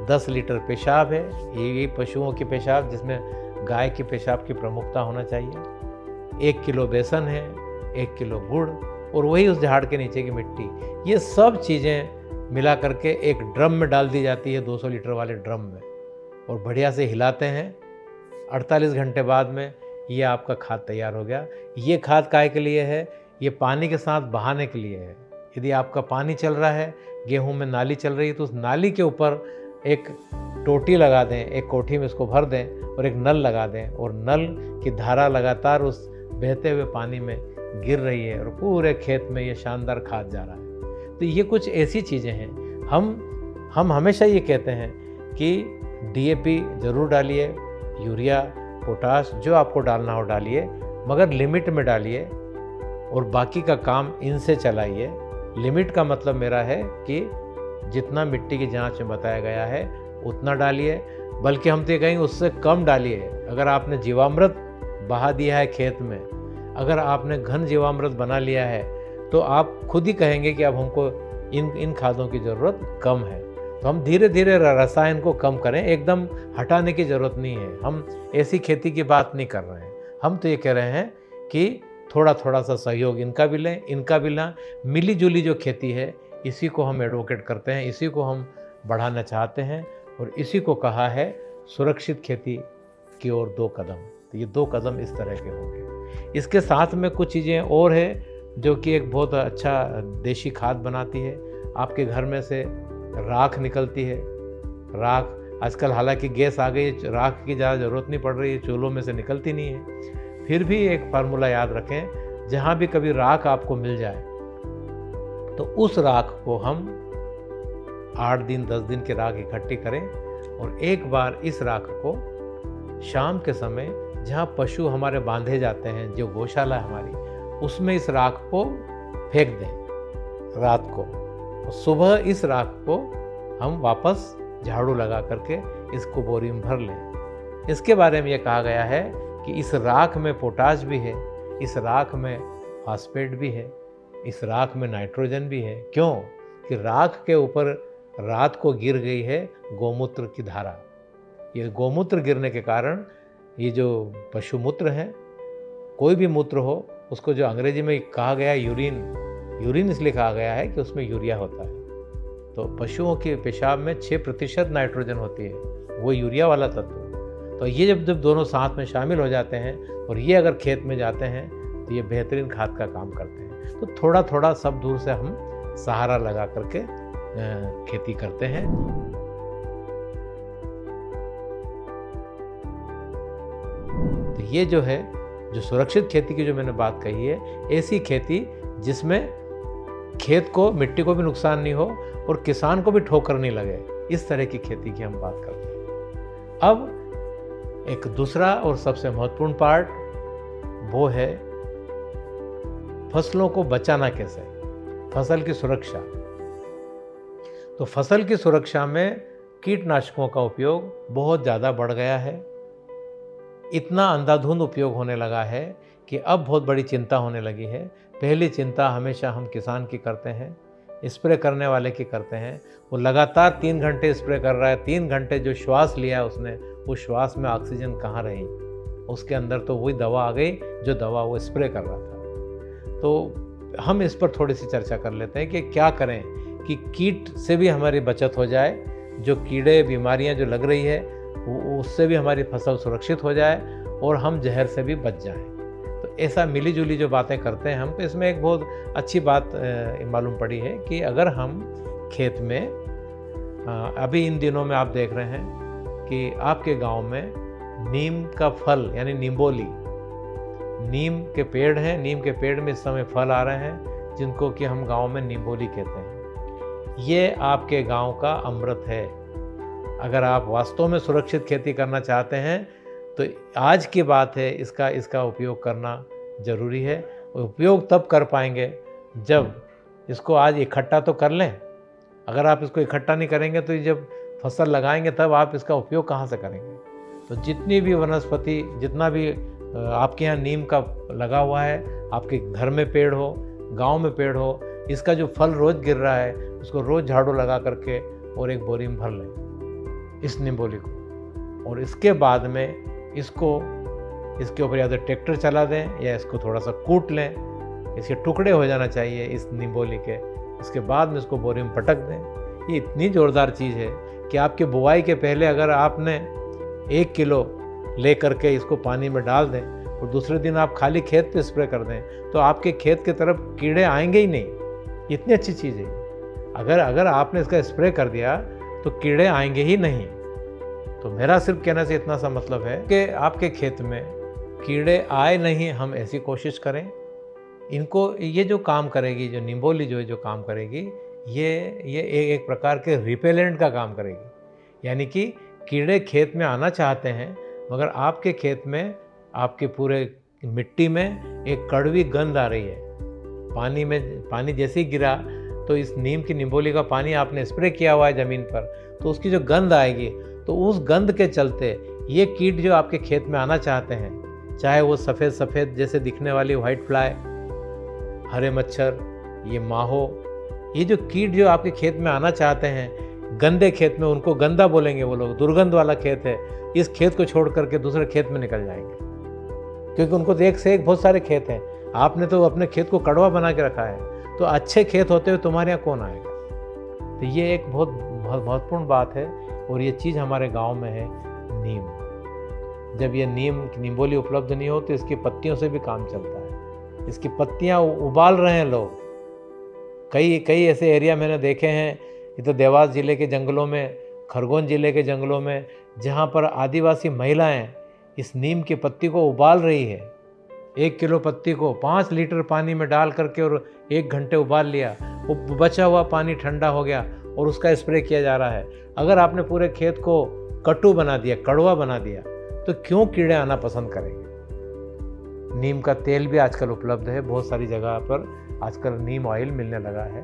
10 लीटर पेशाब है, यही पशुओं की पेशाब, जिसमें गाय की पेशाब की प्रमुखता होना चाहिए, 1 किलो बेसन है, 1 किलो गुड़, और वही उस झाड़ के नीचे की मिट्टी। ये सब चीज़ें मिला करके एक ड्रम में डाल दी जाती है, 200 लीटर वाले ड्रम में, और बढ़िया से हिलाते हैं। 48 घंटे बाद में ये आपका खाद तैयार हो गया। ये खाद काहे के लिए है? ये पानी के साथ बहाने के लिए है। यदि आपका पानी चल रहा है, गेहूं में नाली चल रही है, तो उस नाली के ऊपर एक टोटी लगा दें, एक कोठी में इसको भर दें और एक नल लगा दें, और नल की धारा लगातार उस बहते हुए पानी में गिर रही है और पूरे खेत में ये शानदार खाद जा रहा है। तो ये कुछ ऐसी चीज़ें हैं। हम हमेशा ये कहते हैं कि DAP ज़रूर डालिए, यूरिया, पोटाश, जो आपको डालना हो डालिए, मगर लिमिट में डालिए, और बाकी का काम इनसे चलाइए। लिमिट का मतलब मेरा है कि जितना मिट्टी की जांच में बताया गया है उतना डालिए, बल्कि हम तो ये कहेंगे उससे कम डालिए। अगर आपने जीवामृत बहा दिया है खेत में, अगर आपने घन जीवामृत बना लिया है, तो आप खुद ही कहेंगे कि अब हमको इन खादों की ज़रूरत कम है। तो हम धीरे धीरे रसायन को कम करें, एकदम हटाने की ज़रूरत नहीं है। हम ऐसी खेती की बात नहीं कर रहे हैं। हम तो ये कह रहे हैं कि थोड़ा थोड़ा सा सहयोग इनका भी लें, इनका भी लें। मिली जुली जो खेती है, इसी को हम एडवोकेट करते हैं, इसी को हम बढ़ाना चाहते हैं, और इसी को कहा है सुरक्षित खेती की ओर 2 कदम। तो ये 2 कदम इस तरह के होंगे। इसके साथ में कुछ चीज़ें और है जो कि एक बहुत अच्छा देशी खाद बनाती है। आपके घर में से राख निकलती है। राख आजकल हालांकि गैस आ गई, राख की ज़्यादा ज़रूरत नहीं पड़ रही है, चूल्हों में से निकलती नहीं है। फिर भी एक फार्मूला याद रखें, जहाँ भी कभी राख आपको मिल जाए, तो उस राख को हम 8 दिन 10 दिन की राख इकट्ठी करें, और एक बार इस राख को शाम के समय जहाँ पशु हमारे बांधे जाते हैं, जो गौशाला है हमारी, उसमें इस राख को फेंक दें रात को। सुबह इस राख को हम वापस झाड़ू लगा करके इसको बोरी में भर लें। इसके बारे में ये कहा गया है कि इस राख में पोटाश भी है, इस राख में फास्फेट भी है, इस राख में नाइट्रोजन भी है। क्यों? कि राख के ऊपर रात को गिर गई है गौमूत्र की धारा। ये गौमूत्र गिरने के कारण ये जो पशु मूत्र है, कोई भी मूत्र हो, उसको जो अंग्रेजी में कहा गया है यूरिन इसलिए कहा गया है कि उसमें यूरिया होता है। तो पशुओं के पेशाब में 6% नाइट्रोजन होती है, वो यूरिया वाला तत्व। तो ये जब दोनों साथ में शामिल हो जाते हैं और ये अगर खेत में जाते हैं, तो ये बेहतरीन खाद का काम करते हैं। तो थोड़ा थोड़ा सब दूर से हम सहारा लगा करके खेती करते हैं। तो ये जो है, जो सुरक्षित खेती की जो मैंने बात कही है, ऐसी खेती जिसमें खेत को, मिट्टी को भी नुकसान नहीं हो और किसान को भी ठोकर नहीं लगे, इस तरह की खेती की हम बात करते हैं। अब एक दूसरा और सबसे महत्वपूर्ण पार्ट वो है फसलों को बचाना कैसे, फसल की सुरक्षा। तो फसल की सुरक्षा में कीटनाशकों का उपयोग बहुत ज़्यादा बढ़ गया है। इतना अंधाधुंध उपयोग होने लगा है कि अब बहुत बड़ी चिंता होने लगी है। पहली चिंता हमेशा हम किसान की करते हैं, स्प्रे करने वाले की करते हैं। वो लगातार 3 घंटे स्प्रे कर रहा है, 3 घंटे जो श्वास लिया है उसने, उस श्वास में ऑक्सीजन कहाँ रही? उसके अंदर तो वही दवा आ गई जो दवा वो स्प्रे कर रहा था। तो हम इस पर थोड़ी सी चर्चा कर लेते हैं कि क्या करें कि कीट से भी हमारी बचत हो जाए, जो कीड़े बीमारियां जो लग रही है उससे भी हमारी फसल सुरक्षित हो जाए और हम जहर से भी बच जाएं। तो ऐसा मिली जुली जो बातें करते हैं हम, तो इसमें एक बहुत अच्छी बात मालूम पड़ी है कि अगर हम खेत में अभी इन दिनों में आप देख रहे हैं कि आपके गांव में नीम का फल यानी निम्बोली, नीम के पेड़ हैं, नीम के पेड़ में इस समय फल आ रहे हैं जिनको कि हम गांव में निम्बोली कहते हैं। ये आपके गांव का अमृत है। अगर आप वास्तव में सुरक्षित खेती करना चाहते हैं तो आज की बात है, इसका उपयोग करना ज़रूरी है। उपयोग तब कर पाएंगे जब इसको आज इकट्ठा तो कर लें। अगर आप इसको इकट्ठा नहीं करेंगे तो जब फसल लगाएंगे तब आप इसका उपयोग कहाँ से करेंगे? तो जितनी भी वनस्पति, जितना भी आपके यहाँ नीम का लगा हुआ है, आपके घर में पेड़ हो, गांव में पेड़ हो, इसका जो फल रोज़ गिर रहा है उसको रोज़ झाड़ू लगा करके और एक बोरी में भर लें इस निम्बोली को, और इसके बाद में इसके ऊपर या तो ट्रैक्टर चला दें या इसको थोड़ा सा कूट लें। इसके टुकड़े हो जाना चाहिए इस निम्बोली के। इसके बाद में इसको बोरी में पटक दें। ये इतनी ज़ोरदार चीज़ है कि आपके बुआई के पहले अगर आपने 1 किलो ले करके इसको पानी में डाल दें और दूसरे दिन आप खाली खेत पे स्प्रे कर दें तो आपके खेत की तरफ कीड़े आएंगे ही नहीं। इतनी अच्छी चीज़ है। अगर आपने इसका स्प्रे कर दिया तो कीड़े आएंगे ही नहीं। तो मेरा सिर्फ कहने से इतना सा मतलब है कि आपके खेत में कीड़े आए नहीं, हम ऐसी कोशिश करें। इनको ये जो काम करेगी, जो निम्बोली जो काम करेगी, ये एक प्रकार के रिपेलेंट का काम करेगी। यानी कि कीड़े खेत में आना चाहते हैं मगर आपके खेत में, आपके पूरे मिट्टी में एक कड़वी गंध आ रही है। पानी जैसे ही गिरा तो इस नीम की निम्बोली का पानी आपने स्प्रे किया हुआ है ज़मीन पर, तो उसकी जो गंध आएगी, तो उस गंध के चलते ये कीट जो आपके खेत में आना चाहते हैं, चाहे वो सफ़ेद जैसे दिखने वाली वाइट फ्लाई, हरे मच्छर, ये माहो, ये जो कीट जो आपके खेत में आना चाहते हैं गंदे खेत में, उनको गंदा बोलेंगे वो लोग। दुर्गंध वाला खेत है, इस खेत को छोड़ करके दूसरे खेत में निकल जाएंगे, क्योंकि उनको तो एक से एक बहुत सारे खेत हैं। आपने तो अपने खेत को कड़वा बना के रखा है, तो अच्छे खेत होते हुए तुम्हारे यहाँ कौन आएगा? तो ये एक बहुत महत्वपूर्ण बात है। और ये चीज़ हमारे गांव में है नीम। जब ये निम्बोली उपलब्ध नहीं हो तो इसकी पत्तियों से भी काम चलता है। इसकी पत्तियां उबाल रहे हैं लोग। कई ऐसे एरिया मैंने देखे हैं, ये तो देवास ज़िले के जंगलों में, खरगोन ज़िले के जंगलों में, जहाँ पर आदिवासी महिलाएं इस नीम की पत्ती को उबाल रही है। 1 किलो पत्ती को 5 लीटर पानी में डाल करके और 1 घंटे उबाल लिया, वो बचा हुआ पानी ठंडा हो गया और उसका स्प्रे किया जा रहा है। अगर आपने पूरे खेत को कटु बना दिया, कड़वा बना दिया, तो क्यों कीड़े आना पसंद करेंगे? नीम का तेल भी आजकल उपलब्ध है बहुत सारी जगह पर। आजकल नीम ऑयल मिलने लगा है,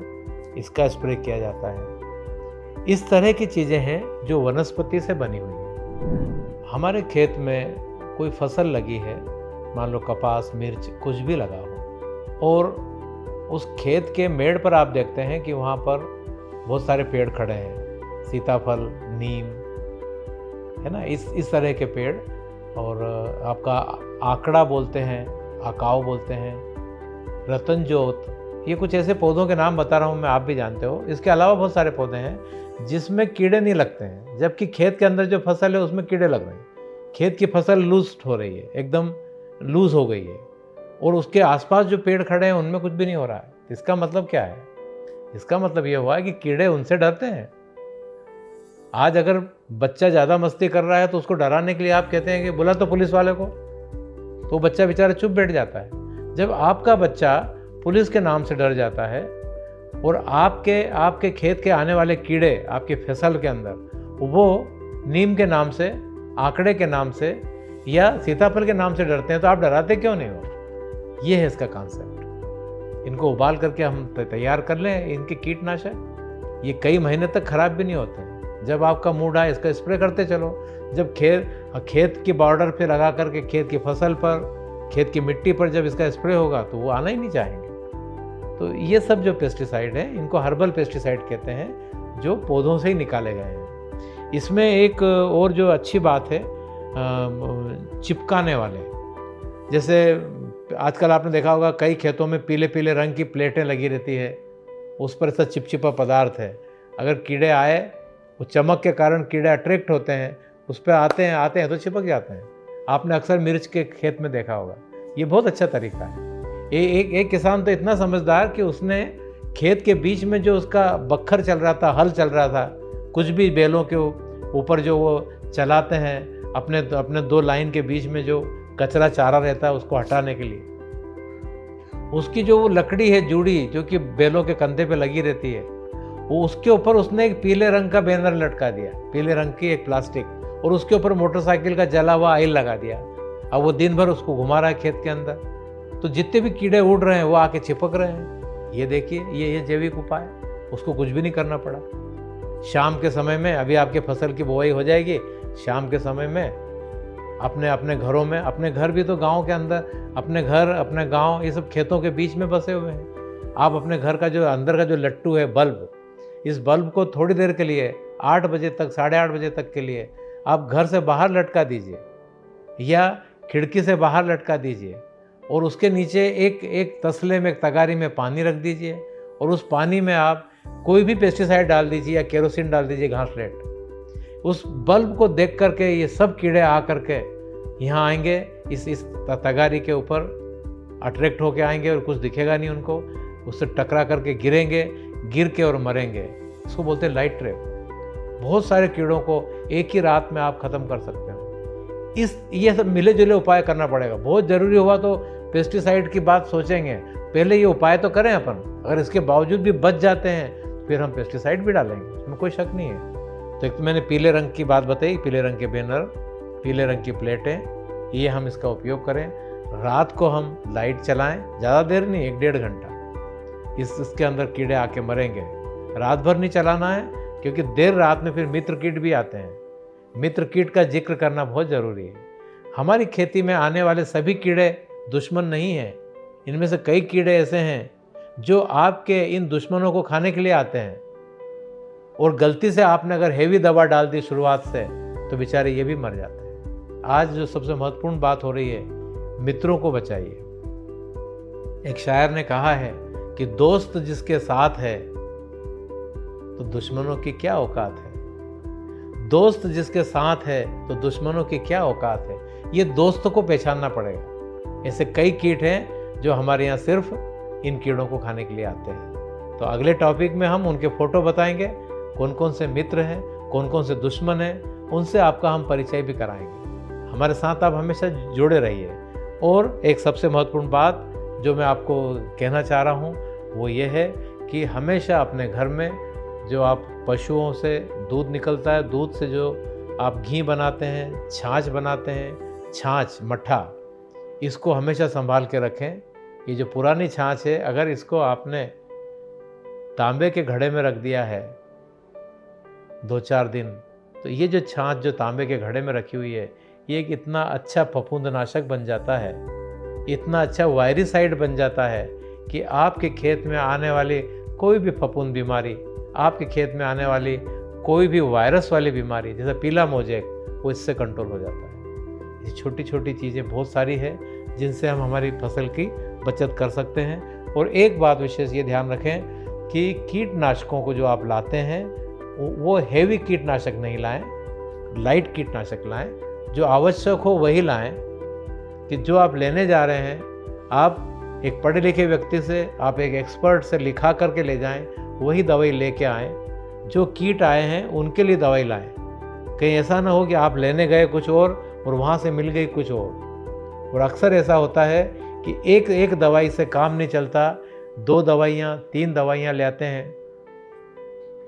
इसका स्प्रे किया जाता है। इस तरह की चीज़ें हैं जो वनस्पति से बनी हुई हैं। हमारे खेत में कोई फसल लगी है, मान लो कपास, मिर्च, कुछ भी लगा हो, और उस खेत के मेड़ पर आप देखते हैं कि वहाँ पर बहुत सारे पेड़ खड़े हैं, सीताफल, नीम, है ना, इस तरह के पेड़। और आपका आकड़ा बोलते हैं, आकाव बोलते हैं, रतन जोत, ये कुछ ऐसे पौधों के नाम बता रहा हूँ मैं, आप भी जानते हो। इसके अलावा बहुत सारे पौधे हैं जिसमें कीड़े नहीं लगते हैं, जबकि खेत के अंदर जो फसल है उसमें कीड़े लग रहे हैं। खेत की फसल लूज हो रही है, एकदम लूज हो गई है, और उसके आसपास जो पेड़ खड़े हैं उनमें कुछ भी नहीं हो रहा है। इसका मतलब क्या है? इसका मतलब ये हुआ है कि कीड़े उनसे डरते हैं। आज अगर बच्चा ज़्यादा मस्ती कर रहा है तो उसको डराने के लिए आप कहते हैं कि बुला तो पुलिस वाले को, तो बच्चा बेचारा चुप बैठ जाता है। जब आपका बच्चा पुलिस के नाम से डर जाता है और आपके खेत के आने वाले कीड़े आपके फसल के अंदर वो नीम के नाम से, आंकड़े के नाम से या सीताफल के नाम से डरते हैं, तो आप डराते क्यों नहीं हो? ये है इसका कॉन्सेप्ट। इनको उबाल करके हम तैयार कर लें इनके कीटनाशक, ये कई महीने तक खराब भी नहीं होते हैं। जब आपका मूड आए इसका स्प्रे करते चलो। जब खेत की बॉर्डर पे लगा करके खेत की फसल पर, खेत की मिट्टी पर जब इसका स्प्रे होगा तो वो आना ही नहीं चाहेंगे। तो ये सब जो पेस्टिसाइड हैं इनको हर्बल पेस्टिसाइड कहते हैं, जो पौधों से ही निकाले गए हैं। इसमें एक और जो अच्छी बात है, चिपकाने वाले, जैसे आजकल आपने देखा होगा कई खेतों में पीले पीले रंग की प्लेटें लगी रहती है, उस पर ऐसा चिपचिपा पदार्थ है। अगर कीड़े आए, वो चमक के कारण कीड़े अट्रैक्ट होते हैं, उस पर आते हैं तो चिपक जाते हैं। आपने अक्सर मिर्च के खेत में देखा होगा। ये बहुत अच्छा तरीका है। एक किसान तो इतना समझदार कि उसने खेत के बीच में जो उसका बखर चल रहा था, हल चल रहा था, कुछ भी बैलों के ऊपर जो वो चलाते हैं, अपने 2 लाइन के बीच में जो कचरा चारा रहता है उसको हटाने के लिए, उसकी जो वो लकड़ी है जूड़ी, जो कि बैलों के कंधे पे लगी रहती है, वो उसके ऊपर उसने एक पीले रंग का बैनर लटका दिया, पीले रंग की एक प्लास्टिक, और उसके ऊपर मोटरसाइकिल का जला हुआ ऑयल लगा दिया। अब वो दिन भर उसको घुमा रहा है खेत के अंदर, तो जितने भी कीड़े उड़ रहे हैं वो आके चिपक रहे हैं। ये देखिए, ये जैविक उपाय, उसको कुछ भी नहीं करना पड़ा। शाम के समय में, अभी आपके फसल की बुआई हो जाएगी, शाम के समय में अपने घरों में, अपने घर भी तो गांव के अंदर, अपने घर, अपने गांव, ये सब खेतों के बीच में बसे हुए हैं। आप अपने घर का जो अंदर का जो लट्टू है, बल्ब, इस बल्ब को थोड़ी देर के लिए 8 बजे तक, 8:30 बजे तक के लिए आप घर से बाहर लटका दीजिए या खिड़की से बाहर लटका दीजिए, और उसके नीचे एक तसले में, एक तगारी में पानी रख दीजिए, और उस पानी में आप कोई भी पेस्टिसाइड डाल दीजिए या केरोसिन डाल दीजिए, घासलेट। उस बल्ब को देख करके ये सब कीड़े आ करके यहाँ आएंगे, इस तगारी के ऊपर अट्रैक्ट होके आएंगे, और कुछ दिखेगा नहीं उनको, उससे टकरा करके गिरेंगे, गिर के और मरेंगे। इसको बोलते हैं लाइट ट्रैप। बहुत सारे कीड़ों को एक ही रात में आप ख़त्म कर सकते हो। ये सब मिले जुले उपाय करना पड़ेगा। बहुत ज़रूरी हुआ तो पेस्टिसाइड की बात सोचेंगे, पहले ये उपाय तो करें अपन। अगर इसके बावजूद भी बच जाते हैं फिर हम पेस्टिसाइड भी डालेंगे, उसमें कोई शक नहीं है। तो एक तो मैंने पीले रंग की बात बताई, पीले रंग के बैनर, पीले रंग की प्लेटें, ये हम इसका उपयोग करें। रात को हम लाइट चलाएं, ज़्यादा देर नहीं, 1-1.5 घंटा, इसके अंदर कीड़े आके मरेंगे। रात भर नहीं चलाना है, क्योंकि देर रात में फिर मित्र कीट भी आते हैं। मित्र कीट का जिक्र करना बहुत ज़रूरी है। हमारी खेती में आने वाले सभी कीड़े दुश्मन नहीं हैं। इनमें से कई कीड़े ऐसे हैं जो आपके इन दुश्मनों को खाने के लिए आते हैं, और गलती से आपने अगर हेवी दवा डाल दी शुरुआत से तो बेचारे ये भी मर जाते हैं। आज जो सबसे महत्वपूर्ण बात हो रही है, मित्रों को बचाइए। एक शायर ने कहा है कि दोस्त जिसके साथ है तो दुश्मनों की क्या औकात है। दोस्त जिसके साथ है तो दुश्मनों की क्या औकात है। ये दोस्त को पहचानना पड़ेगा। ऐसे कई कीट हैं जो हमारे यहाँ सिर्फ इन कीड़ों को खाने के लिए आते हैं। तो अगले टॉपिक में हम उनके फोटो बताएंगे, कौन कौन से मित्र हैं, कौन कौन से दुश्मन हैं, उनसे आपका हम परिचय भी कराएंगे। हमारे साथ आप हमेशा जुड़े रहिए। और एक सबसे महत्वपूर्ण बात जो मैं आपको कहना चाह रहा हूँ वो ये है कि हमेशा अपने घर में जो आप पशुओं से दूध निकलता है, दूध से जो आप घी बनाते हैं, छाछ बनाते हैं, छाछ, मट्ठा, इसको हमेशा संभाल के रखें। ये जो पुरानी छाछ है, अगर इसको आपने तांबे के घड़े में रख दिया है 2-4 दिन, तो ये जो छाछ जो तांबे के घड़े में रखी हुई है, ये एक इतना अच्छा फफूंदनाशक बन जाता है, इतना अच्छा वायरिसाइड बन जाता है कि आपके खेत में आने वाली कोई भी फफूंद बीमारी, आपके खेत में आने वाली कोई भी वायरस वाली बीमारी, जैसे पीला मोजेक, वो इससे कंट्रोल हो जाता है। ये छोटी छोटी चीज़ें बहुत सारी है जिनसे हम हमारी फसल की बचत कर सकते हैं। और एक बात विशेष ये ध्यान रखें कि कीटनाशकों को जो आप लाते हैं वो हैवी कीटनाशक नहीं लाएं, लाइट कीटनाशक लाएं। जो आवश्यक हो वही लाएं। कि जो आप लेने जा रहे हैं, आप एक पढ़े लिखे व्यक्ति से, आप एक एक्सपर्ट से लिखा करके ले जाएं, वही दवाई लेके आएँ। जो कीट आए हैं उनके लिए दवाई लाएं। कहीं ऐसा ना हो कि आप लेने गए कुछ और वहाँ से मिल गई कुछ और अक्सर ऐसा होता है कि एक दवाई से काम नहीं चलता, 2 दवाइयाँ 3 दवाइयाँ लेते हैं।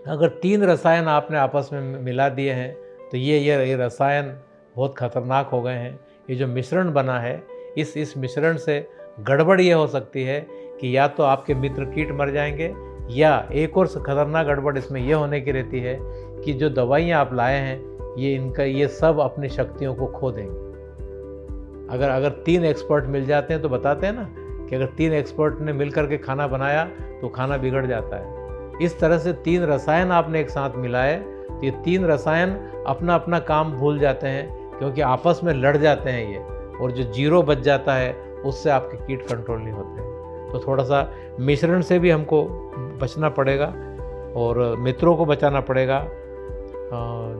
अगर 3 रसायन आपने आपस में मिला दिए हैं तो ये रसायन बहुत खतरनाक हो गए हैं। ये जो मिश्रण बना है, इस मिश्रण से गड़बड़ ये हो सकती है कि या तो आपके मित्र कीट मर जाएंगे या एक और खतरनाक गड़बड़ इसमें यह होने की रहती है कि जो दवाइयाँ आप लाए हैं ये सब अपनी शक्तियों को खो देंगे। अगर 3 एक्सपर्ट मिल जाते हैं तो बताते हैं ना कि अगर 3 एक्सपर्ट ने मिल करके खाना बनाया तो खाना बिगड़ जाता है। इस तरह से 3 रसायन आपने एक साथ मिलाए तो ये 3 रसायन अपना अपना काम भूल जाते हैं, क्योंकि आपस में लड़ जाते हैं ये, और जो जीरो बच जाता है उससे आपके कीट कंट्रोल नहीं होते हैं। तो थोड़ा सा मिश्रण से भी हमको बचना पड़ेगा और मित्रों को बचाना पड़ेगा।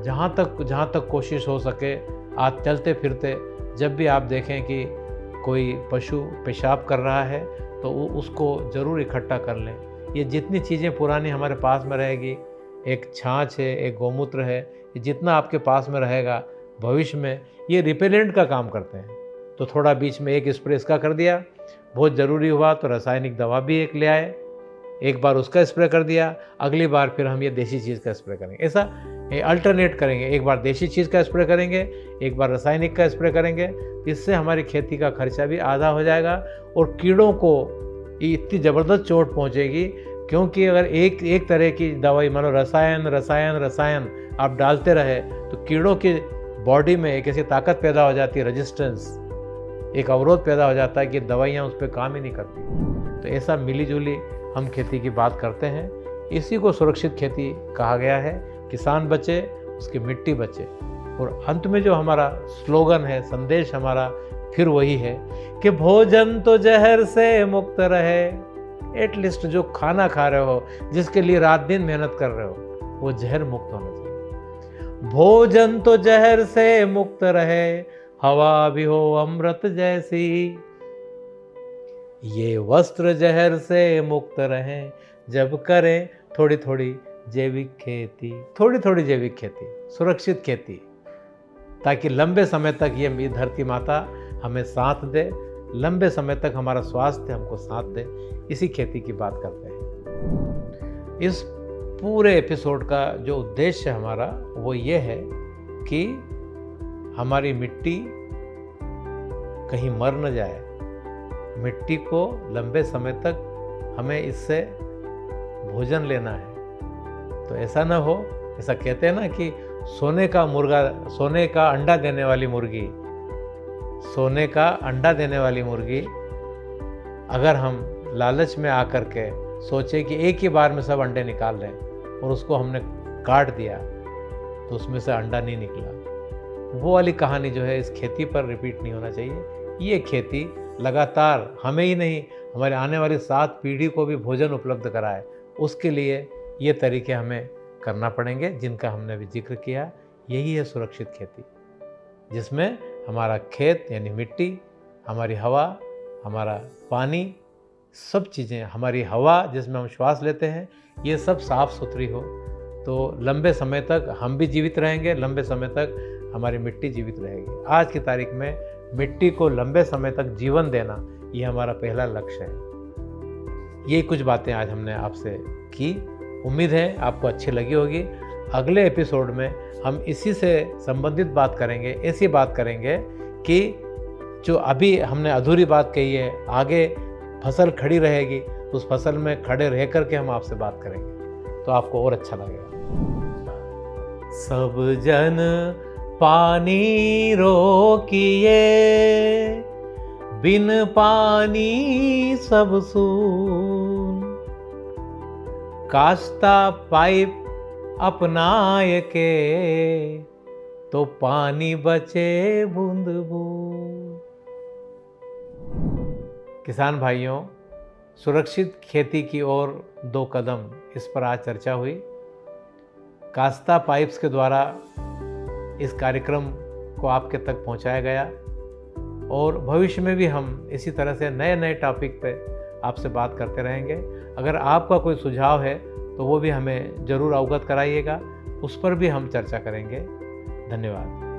जहाँ तक कोशिश हो सके, आज चलते फिरते जब भी आप देखें कि कोई पशु पेशाब कर रहा है तो उसको ज़रूर इकट्ठा कर लें। ये जितनी चीज़ें पुरानी हमारे पास में रहेगी, एक छाछ है, एक गौमूत्र है, ये जितना आपके पास में रहेगा भविष्य में ये रिपेलेंट का काम करते हैं। तो थोड़ा बीच में एक स्प्रे इसका कर दिया, बहुत ज़रूरी हुआ तो रासायनिक दवा भी एक ले आए, एक बार उसका स्प्रे कर दिया, अगली बार फिर हम ये देसी चीज़ का स्प्रे करेंगे। ऐसा अल्टरनेट करेंगे, एक बार देसी चीज़ का स्प्रे करेंगे, एक बार रासायनिक का स्प्रे करेंगे। इससे हमारी खेती का खर्चा भी आधा हो जाएगा और कीड़ों को इतनी ज़बरदस्त चोट पहुँचेगी, क्योंकि अगर एक तरह की दवाई मानो रसायन आप डालते रहे तो कीड़ों की बॉडी में एक ऐसी ताकत पैदा हो जाती है, रेजिस्टेंस, एक अवरोध पैदा हो जाता है कि दवाइयाँ उस पर काम ही नहीं करती। तो ऐसा मिलीजुली हम खेती की बात करते हैं। इसी को सुरक्षित खेती कहा गया है। किसान बचे, उसकी मिट्टी बचे। और अंत में जो हमारा स्लोगन है, संदेश हमारा फिर वही है कि भोजन तो जहर से मुक्त रहे। एटलीस्ट जो खाना खा रहे हो, जिसके लिए रात दिन मेहनत कर रहे हो, वो जहर मुक्त होना चाहिए। भोजन तो जहर से मुक्त रहे, हवा भी हो अमृत जैसी, ये वस्त्र जहर से मुक्त रहें, जब करें थोड़ी थोड़ी जैविक खेती, सुरक्षित खेती, ताकि लंबे समय तक ये धरती माता हमें साथ दे, लंबे समय तक हमारा स्वास्थ्य हमको साथ दे। इसी खेती की बात करते हैं। इस पूरे एपिसोड का जो उद्देश्य हमारा वो ये है कि हमारी मिट्टी कहीं मर न जाए, मिट्टी को लंबे समय तक हमें इससे भोजन लेना है। तो ऐसा ना हो, ऐसा कहते हैं ना कि सोने का अंडा देने वाली मुर्गी, अगर हम लालच में आकर के सोचे कि एक ही बार में सब अंडे निकाल लें और उसको हमने काट दिया तो उसमें से अंडा नहीं निकला, वो वाली कहानी जो है इस खेती पर रिपीट नहीं होना चाहिए। ये खेती लगातार हमें ही नहीं, हमारे आने वाली 7 पीढ़ी को भी भोजन उपलब्ध कराए, उसके लिए ये तरीके हमें करना पड़ेंगे जिनका हमने अभी जिक्र किया। यही है सुरक्षित खेती, जिसमें हमारा खेत यानी मिट्टी, हमारी हवा, हमारा पानी, सब चीज़ें, हमारी हवा जिसमें हम श्वास लेते हैं, ये सब साफ़ सुथरी हो तो लंबे समय तक हम भी जीवित रहेंगे, लंबे समय तक हमारी मिट्टी जीवित रहेगी। आज की तारीख में मिट्टी को लंबे समय तक जीवन देना, ये हमारा पहला लक्ष्य है। ये कुछ बातें आज हमने आपसे की, उम्मीद है आपको अच्छी लगी होगी। अगले एपिसोड में हम इसी से संबंधित बात करेंगे, ऐसी बात करेंगे कि जो अभी हमने अधूरी बात कही है, आगे फसल खड़ी रहेगी, उस फसल में खड़े रह करके हम आपसे बात करेंगे तो आपको और अच्छा लगेगा। सब जन पानी रोकिए, बिन पानी सब सून, कास्ता पाइप अपनाए के, तो पानी बचे बूंद बूंद। किसान भाइयों, सुरक्षित खेती की ओर 2 कदम, इस पर आज चर्चा हुई। कास्ता पाइप्स के द्वारा इस कार्यक्रम को आपके तक पहुंचाया गया और भविष्य में भी हम इसी तरह से नए नए टॉपिक पे आपसे बात करते रहेंगे। अगर आपका कोई सुझाव है तो वो भी हमें ज़रूर अवगत कराइएगा, उस पर भी हम चर्चा करेंगे। धन्यवाद।